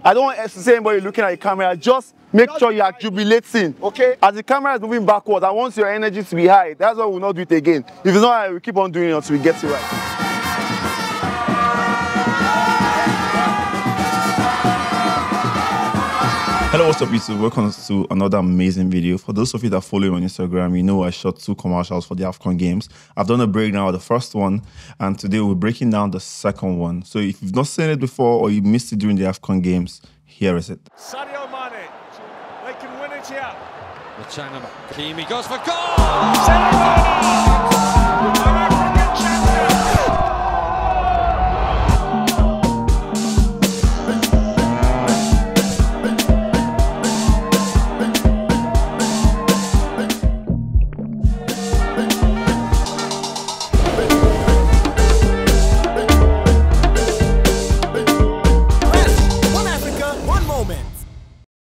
I don't want to see anybody looking at the camera. Just make sure you are jubilating, okay? As the camera is moving backwards, I want your energy to be high. That's why we'll not do it again. If it's not high, we keep on doing it until we get it right. Hello, what's up YouTube? Welcome to another amazing video. For those of you that follow me on Instagram, you know I shot 2 commercials for the AFCON games. I've done a breakdown of the first one, and today we're breaking down the second one. So if you've not seen it before or you missed it during the AFCON games, here is it. Sadio Mane, they can win it here. The China team, he goes for goal! Sadio Mane! Our African champion!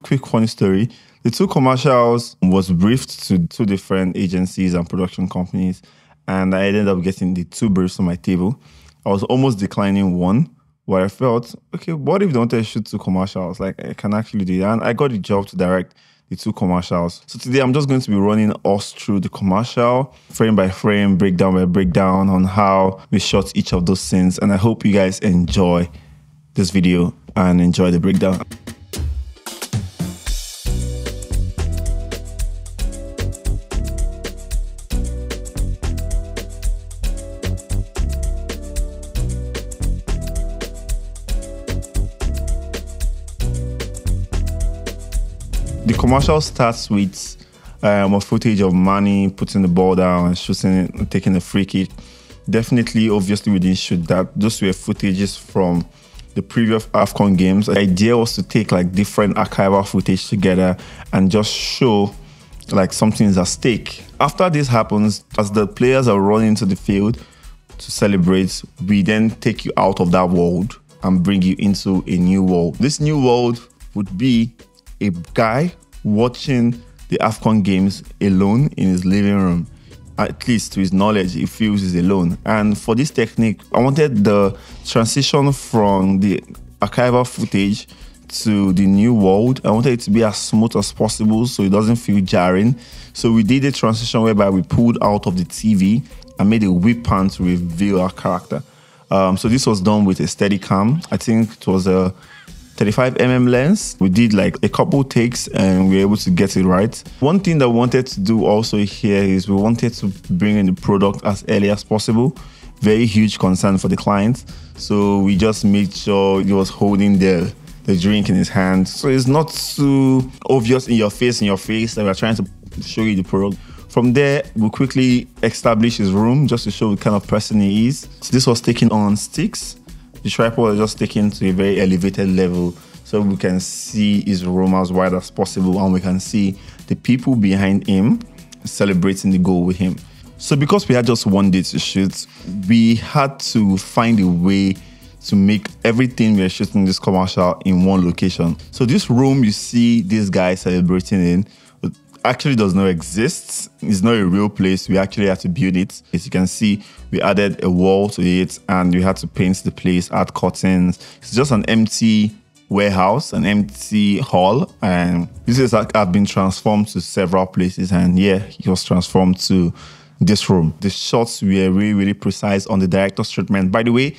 Quick funny story. The 2 commercials was briefed to 2 different agencies and production companies, and I ended up getting the 2 briefs on my table. I was almost declining one, where I felt, okay, what if they wanted to shoot 2 commercials? Like, I can actually do that. And I got the job to direct the 2 commercials. So today I'm just going to be running us through the commercial, frame by frame, breakdown by breakdown on how we shot each of those scenes. And I hope you guys enjoy this video and enjoy the breakdown. The commercial starts with a footage of Mane putting the ball down and shooting it and taking a free kick. Definitely, obviously, we didn't shoot that. Those were footages from the previous AFCON games. The idea was to take like different archival footage together and just show like something is at stake. After this happens, as the players are running to the field to celebrate, we then take you out of that world and bring you into a new world. This new world would be a guy watching the AFCON games alone in his living room. At least to his knowledge, he feels he's alone. And for this technique, I wanted the transition from the archival footage to the new world. I wanted it to be as smooth as possible so it doesn't feel jarring. So we did a transition whereby we pulled out of the TV and made a whip pan to reveal our character. So this was done with a Steadicam. I think it was a 35mm lens. We did like a couple takes and we were able to get it right. One thing that we wanted to do also here is we wanted to bring in the product as early as possible. Very huge concern for the client. So we just made sure he was holding the drink in his hand. So it's not too obvious in your face that we're trying to show you the product. From there, we quickly established his room just to show the kind of person he is. So this was taken on sticks. The tripod was just taken to a very elevated level so we can see his room as wide as possible and we can see the people behind him celebrating the goal with him. So because we had just one day to shoot, we had to find a way to make everything we are shooting this commercial in one location. So this room you see this guy celebrating in actually does not exist. It's not a real place. We actually had to build it. As you can see, we added a wall to it and we had to paint the place, add curtains. It's just an empty warehouse, an empty hall, and this is like I've been transformed to several places, and yeah, it was transformed to this room. The shots were really precise on the director's treatment. By the way,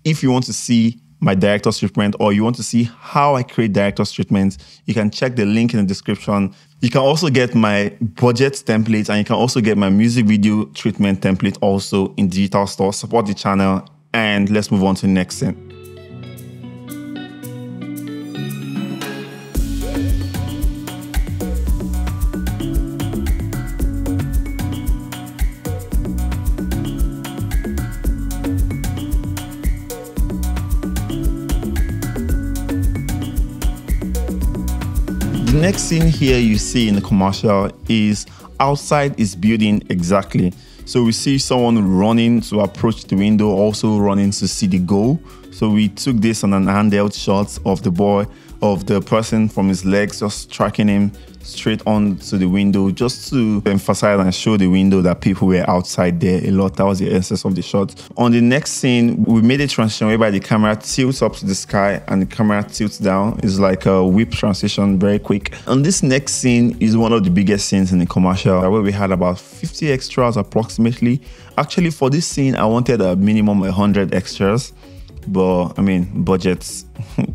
if you want to see my director's treatment or you want to see how I create director's treatments, you can check the link in the description. You can also get my budget template and you can also get my music video treatment template also in digital store. Support the channel and let's move on to the next scene. The next scene here you see in the commercial is outside his building exactly. So we see someone running to approach the window, also running to see the goal. So we took this on an handheld shot of the person from his legs, just tracking him straight onto the window, just to emphasize and show the window that people were outside there a lot. That was the essence of the shot. On the next scene, we made a transition whereby the camera tilts up to the sky and the camera tilts down. It's like a whip transition, very quick. And this next scene is one of the biggest scenes in the commercial, where we had about 50 extras approximately. Actually, for this scene, I wanted a minimum 100 extras, but I mean, budget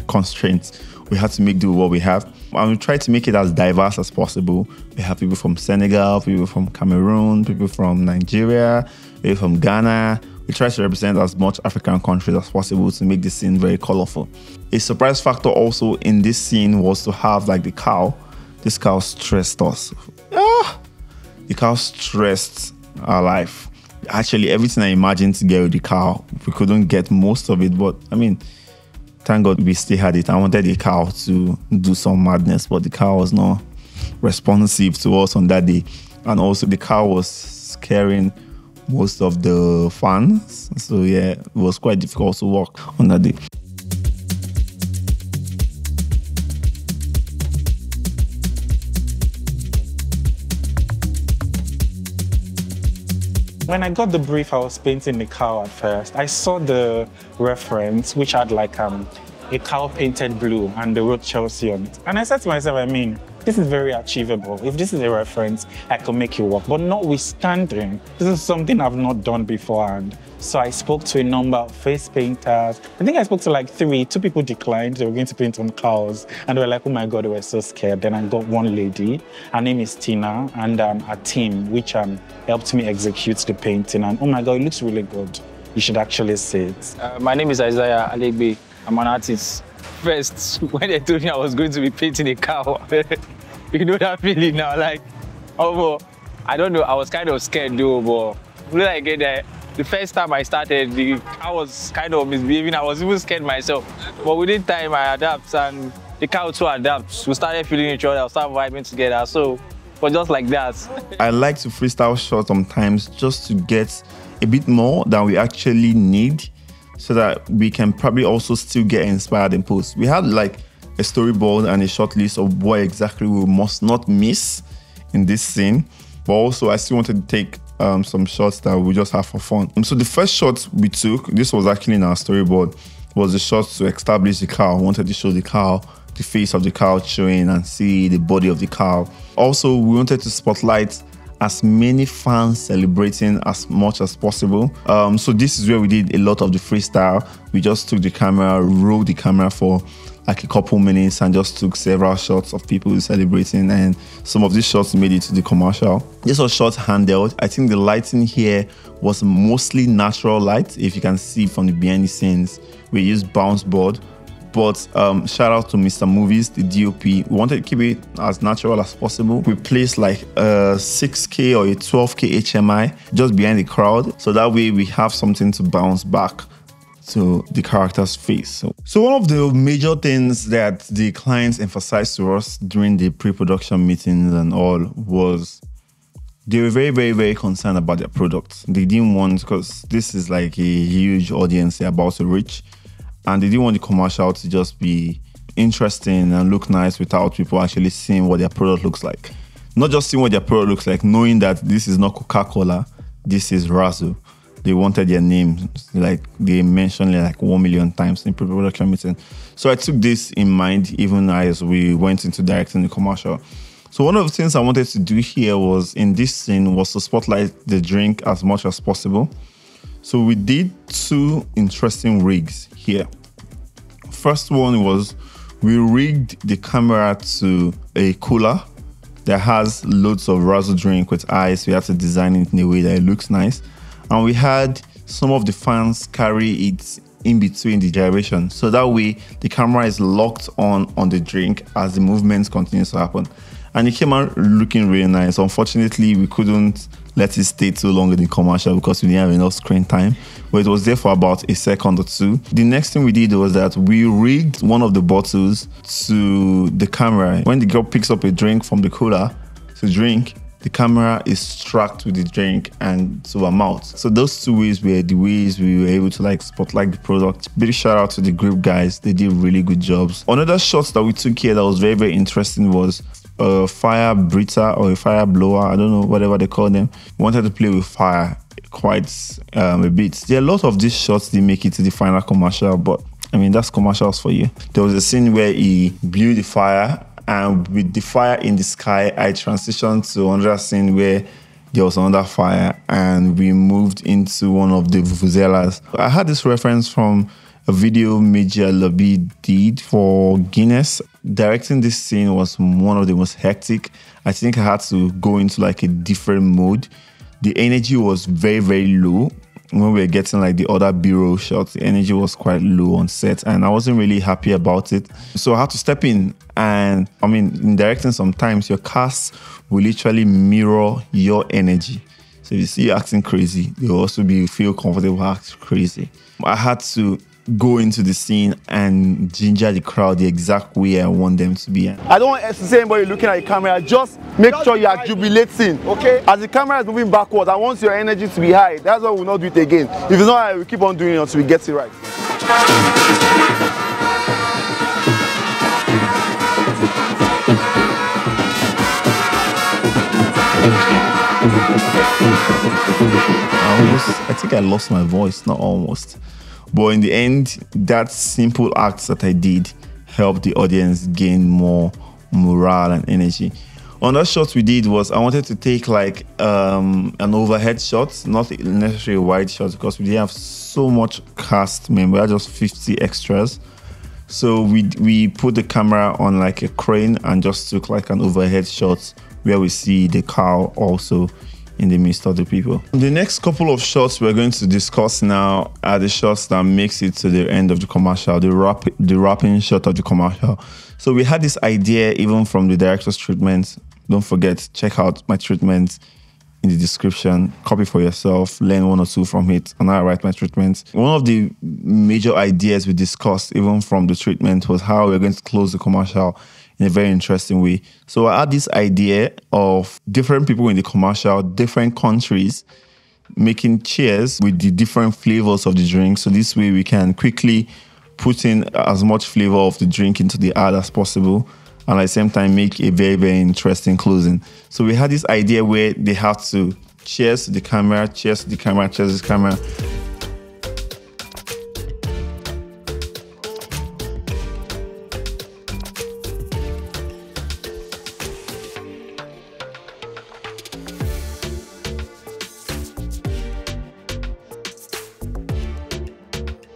constraints. We had to make do with what we have. And we tried to make it as diverse as possible. We have people from Senegal, people from Cameroon, people from Nigeria, people from Ghana. We tried to represent as much African countries as possible to make the scene very colorful. A surprise factor also in this scene was to have like the cow. This cow stressed us. The cow stressed our life. Actually, everything I imagined to get with the cow, we couldn't get most of it, but I mean, thank God we still had it. I wanted the cow to do some madness, but the cow was not responsive to us on that day. And also the cow was scaring most of the fans. So yeah, it was quite difficult to walk on that day. When I got the brief, I was painting the cow at first. I saw the reference, which had like a cow painted blue and the word Chelsea on it. And I said to myself, I mean, this is very achievable. If this is a reference, I can make it work. But notwithstanding, this is something I've not done beforehand. So I spoke to a number of face painters. I think I spoke to like 3. 2 people declined. They were going to paint on cows. And they were like, oh my God, they were so scared. Then I got one lady. Her name is Tina. And a team, which helped me execute the painting. And oh my God, it looks really good. You should actually see it. My name is Isaiah Alegbe. I'm an artist. First, when they told me I was going to be painting a cow, you know that feeling now, like, oh, I don't know, I was kind of scared though, but when I get there, the first time I started, I was kind of misbehaving. I was even scared myself. But within time, I adapt, and the cow too adapts. We started feeling each other, started vibing together. So, but just like that. I like to freestyle shot sometimes just to get a bit more than we actually need, so that we can probably also still get inspired in post. We had like a storyboard and a short list of what exactly we must not miss in this scene. But also, I still wanted to take some shots that we just have for fun. So the first shot we took, this was actually in our storyboard, was the shot to establish the cow. We wanted to show the cow, the face of the cow showing and see the body of the cow. Also, we wanted to spotlight as many fans celebrating as much as possible. So this is where we did a lot of the freestyle. We just took the camera, rolled the camera for like a couple minutes and just took several shots of people celebrating, and some of these shots made it to the commercial. This was shot handheld. I think the lighting here was mostly natural light. If you can see from the behind the scenes, we used bounce board. But shout out to Mr. Movies, the DOP. We wanted to keep it as natural as possible. We placed like a 6K or a 12K HMI just behind the crowd, so that way we have something to bounce back to the character's face. So one of the major things that the clients emphasized to us during the pre-production meetings and all was they were very, very, very concerned about their product. They didn't want, because this is like a huge audience they're about to reach, and they didn't want the commercial to just be interesting and look nice without people actually seeing what their product looks like. Not just seeing what their product looks like, knowing that this is not Coca-Cola, this is Razu. They wanted their names, like they mentioned it like 1 million times in pre-production meeting. So I took this in mind even as we went into directing the commercial. So one of the things I wanted to do here was in this scene was to spotlight the drink as much as possible. So we did 2 interesting rigs here. First one was we rigged the camera to a cooler that has loads of Razzle drink with ice. We had to design it in a way that it looks nice. And we had some of the fans carry it in between the gyration. So that way the camera is locked on the drink as the movements continue to happen. And it came out looking really nice. Unfortunately, we couldn't let it stay too long in the commercial because we didn't have enough screen time. But it was there for about a second or 2. The next thing we did was that we rigged one of the bottles to the camera. When the girl picks up a drink from the cooler to drink, the camera is struck with the drink and to our mouth. So those two ways were the ways we were able to like spotlight the product. Big shout out to the group guys. They did really good jobs. Another shot that we took here that was very, very interesting was a fire breather or a fire blower. I don't know, whatever they call them. We wanted to play with fire quite a bit. There are a lot of these shots that make it to the final commercial, but I mean, that's commercials for you. There was a scene where he blew the fire, and with the fire in the sky, I transitioned to another scene where there was another fire and we moved into one of the vuvuzelas. I had this reference from a video Major Lobby did for Guinness. Directing this scene was one of the most hectic. I think I had to go into like a different mode. The energy was very, very low. When we were getting like the other B-roll shots, the energy was quite low on set and I wasn't really happy about it. So I had to step in, and I mean, in directing sometimes your cast will literally mirror your energy. So if you see you acting crazy, you'll also feel comfortable acting crazy. I had to go into the scene and ginger the crowd the exact way I want them to be. I don't want to see anybody looking at the camera. Just make sure you are jubilating, okay? As the camera is moving backwards, I want your energy to be high. That's why we'll not do it again. If it's not high, we keep on doing it until we get it right. I think I lost my voice, not almost. But in the end, that simple act that I did helped the audience gain more morale and energy. Another shot we did was I wanted to take like an overhead shot, not necessarily a wide shot because we didn't have so much cast member, we had just 50 extras. So we put the camera on like a crane and just took like an overhead shot where we see the cow also in the midst of the people. The next couple of shots we're going to discuss now are the shots that makes it to the end of the commercial, the wrapping shot of the commercial. So we had this idea even from the director's treatment. Don't forget, check out my treatment in the description, copy for yourself, learn one or two from it, and I write my treatment. One of the major ideas we discussed even from the treatment was how we're going to close the commercial in a very interesting way. So I had this idea of different people in the commercial, different countries, making cheers with the different flavors of the drink. So this way we can quickly put in as much flavor of the drink into the ad as possible, and at the same time make a very, very interesting closing. So we had this idea where they have to cheers to the camera, cheers to the camera, cheers to the camera.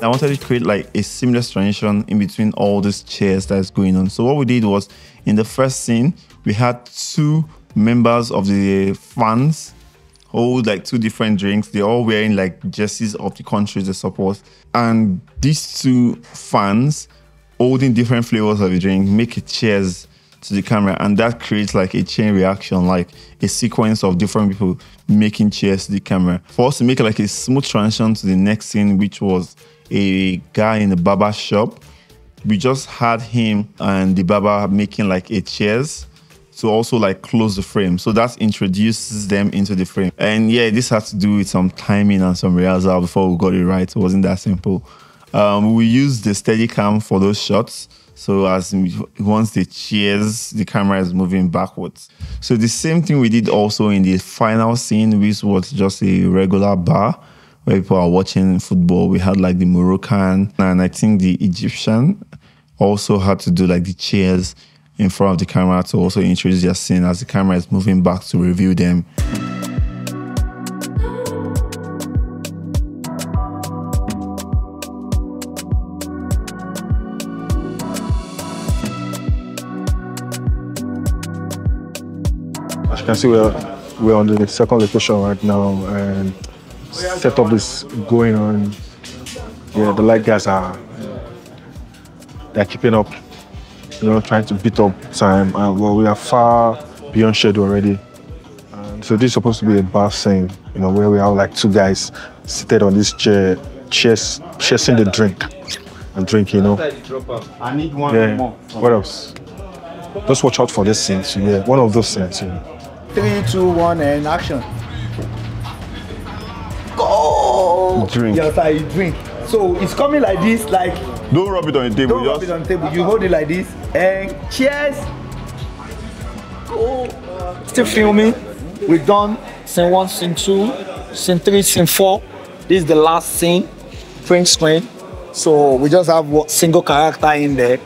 I wanted to create like a seamless transition in between all these cheers that's going on. So what we did was, in the first scene, we had two members of the fans hold like two different drinks. They're all wearing like jerseys of the countries they support. And these two fans holding different flavors of the drink make a cheers to the camera, and that creates like a chain reaction, like a sequence of different people making cheers to the camera. For us to make like a smooth transition to the next scene, which was a guy in the barber shop, we just had him and the barber making like a cheers to also like close the frame. So that introduces them into the frame. And yeah, this had to do with some timing and some rehearsal before we got it right. It wasn't that simple. We used the Steadicam for those shots. So once they cheers, the camera is moving backwards. So the same thing we did also in the final scene, which was just a regular bar where people are watching football. We had like the Moroccan, and I think the Egyptian also had to do like the cheers in front of the camera to also introduce their scene as the camera is moving back to review them. As you can see, we're on the second location right now, and setup is going on. Yeah, the light guys they're keeping up, trying to beat up time. Well, we are far beyond schedule already. And so this is supposed to be a bar scene, where we have like two guys seated on this chair, chasing the drink and drinking, I need one more. What else? Just watch out for this scene. Yeah, one of those scenes. 3, 2, 1, and action. Go! Drink. Yes, I drink. So it's coming like this, like. Don't rub it on the table. Don't rub it on the table. You hold it like this, and cheers. Go. Still filming. We've done scene 1, scene 2, scene 3, scene 4. This is the last scene, print screen. So we just have one single character in there.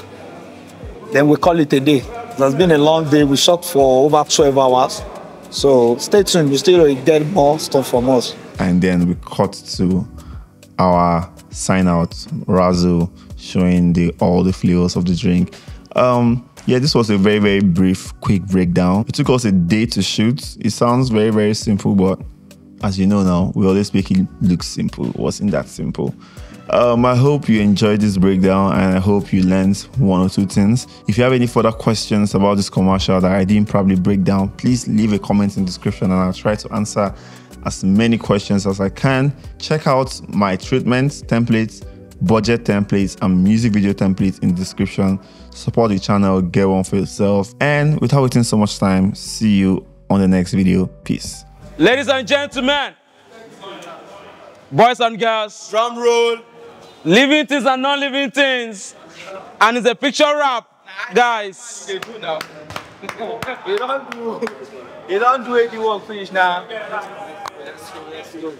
Then we call it a day. It has been a long day. We shot for over 12 hours. So stay tuned. You still get more stuff from us. And then we cut to our sign out, Razzle, showing all the flavors of the drink. Yeah, this was a very, very brief, quick breakdown. It took us a day to shoot. It sounds very, very simple, but as you know now, we always make it look simple. It wasn't that simple. I hope you enjoyed this breakdown, and I hope you learned 1 or 2 things. If you have any further questions about this commercial that I didn't probably break down, please leave a comment in the description and I'll try to answer as many questions as I can. Check out my treatments, templates, budget templates, and music video templates in the description. Support the channel, get one for yourself. And without wasting so much time, see you on the next video. Peace. Ladies and gentlemen, boys and girls, Drum roll. living things and non-living things, and it's a picture wrap, guys. You don't do it, you won't finish now. Let's go.